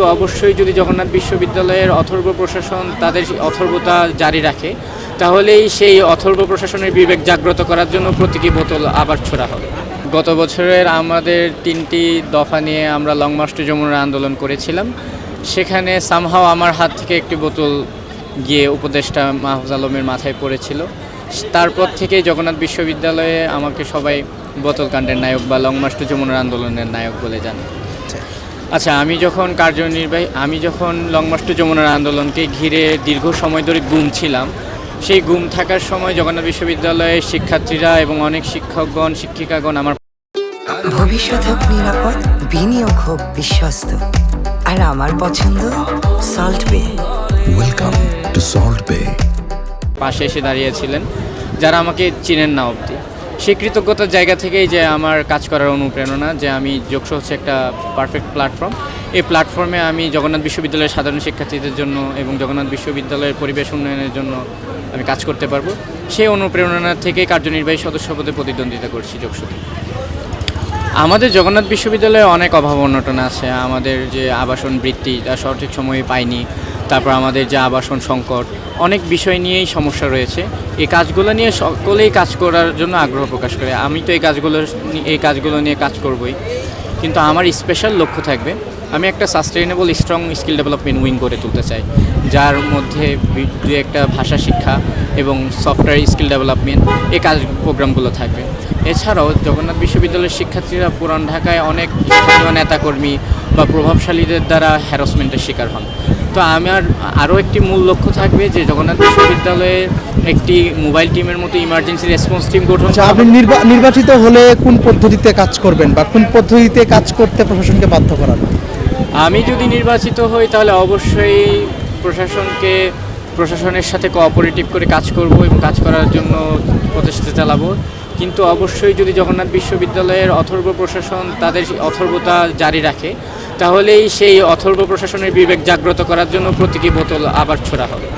তো অবশ্যই যদি জগন্নাথ বিশ্ববিদ্যালয়ের অথর্ব প্রশাসন তাদের অথর্বতা জারি রাখে, তাহলেই সেই অথর্ব প্রশাসনের বিবেক জাগ্রত করার জন্য প্রতীকী বোতল আবার ছোড়া হবে। গত বছরের আমাদের 3টি দফা নিয়ে আমরা লং মার্চ টু যমুনা আন্দোলন করেছিলাম। সেখানে সামহাও আমার হাত থেকে একটি বোতল গিয়ে উপদেষ্টা মাহফুজ আলমের মাথায় পড়েছিল। তারপর থেকে জগন্নাথ বিশ্ববিদ্যালয়ে আমাকে সবাই বোতলকাণ্ডের নায়ক বা লং মার্চ টু যমুনার আন্দোলনের নায়ক বলে জানে। আচ্ছা, আমি যখন লং মার্চ টু যমুনার আন্দোলনকে ঘিরে দীর্ঘ সময় ধরে গুম ছিলাম, সেই গুম থাকার সময় জগন্নাথ বিশ্ববিদ্যালয়ের শিক্ষার্থীরা এবং অনেক শিক্ষকগণ শিক্ষিকাগণ আমার ভবিষ্যৎ হোক নিরাপদ, বিনিয়োগ হোক বিশ্বস্ত, আর আমার পছন্দ সল্ট বে। ওয়েলকাম টু সল্ট বে। পাশে এসে দাঁড়িয়েছিলেন যারা আমাকে চিনেন না অবধি। সেই কৃতজ্ঞতার জায়গা থেকেই যে আমার কাজ করার অনুপ্রেরণা, যে আমি যোগসু হচ্ছে একটা পারফেক্ট প্ল্যাটফর্ম। এই প্ল্যাটফর্মে আমি জগন্নাথ বিশ্ববিদ্যালয়ের সাধারণ শিক্ষার্থীদের জন্য এবং জগন্নাথ বিশ্ববিদ্যালয়ের পরিবেশ উন্নয়নের জন্য আমি কাজ করতে পারবো। সেই অনুপ্রেরণা থেকে কার্যনির্বাহী সদস্য পদে প্রতিদ্বন্দ্বিতা করছি যোগসুতে। আমাদের জগন্নাথ বিশ্ববিদ্যালয়ে অনেক অভাব অনটন আছে। আমাদের যে আবাসন বৃত্তি তা সঠিক সময়ে পাইনি, তারপর আমাদের যে আবাসন সংকট, অনেক বিষয় নিয়েই সমস্যা রয়েছে। এই কাজগুলো নিয়ে সকলেই কাজ করার জন্য আগ্রহ প্রকাশ করে। আমি তো এই কাজগুলো নিয়ে কাজ করবই, কিন্তু আমার স্পেশাল লক্ষ্য থাকবে আমি একটা sustainable strong skill development wing করে তুলতে চাই, যার মধ্যে দু একটা ভাষা শিক্ষা এবং সফটওয়্যার স্কিল ডেভেলপমেন্ট এই প্রোগ্রামগুলো থাকবে। এছাড়াও জগন্নাথ বিশ্ববিদ্যালয়ের শিক্ষার্থীরা পুরান ঢাকায় অনেক স্থানীয় নেতাকর্মী বা প্রভাবশালীদের দ্বারা হ্যারাসমেন্টের শিকার হন। তো আমার আরও একটি মূল লক্ষ্য থাকবে যে জগন্নাথ বিশ্ববিদ্যালয়ে একটি মোবাইল টিমের মতো ইমার্জেন্সি রেসপন্স টিম গঠন। আপনি নির্বাচিত হলে কোন পদ্ধতিতে কাজ করবেন বা কোন পদ্ধতিতে কাজ করতে প্রশাসনকে বাধ্য করাবেন? আমি যদি নির্বাচিত হই তাহলে অবশ্যই প্রশাসনের সাথে কোঅপারেটিভ করে কাজ করব এবং কাজ করার জন্য প্রচেষ্টা চালাবো। কিন্তু অবশ্যই যদি জগন্নাথ বিশ্ববিদ্যালয়ের অথর্ব প্রশাসন তাদের অথর্বতা জারি রাখে, তাহলেই সেই অথর্ব প্রশাসনের বিবেক জাগ্রত করার জন্য প্রতীকী বোতল আবার ছোড়া হবে।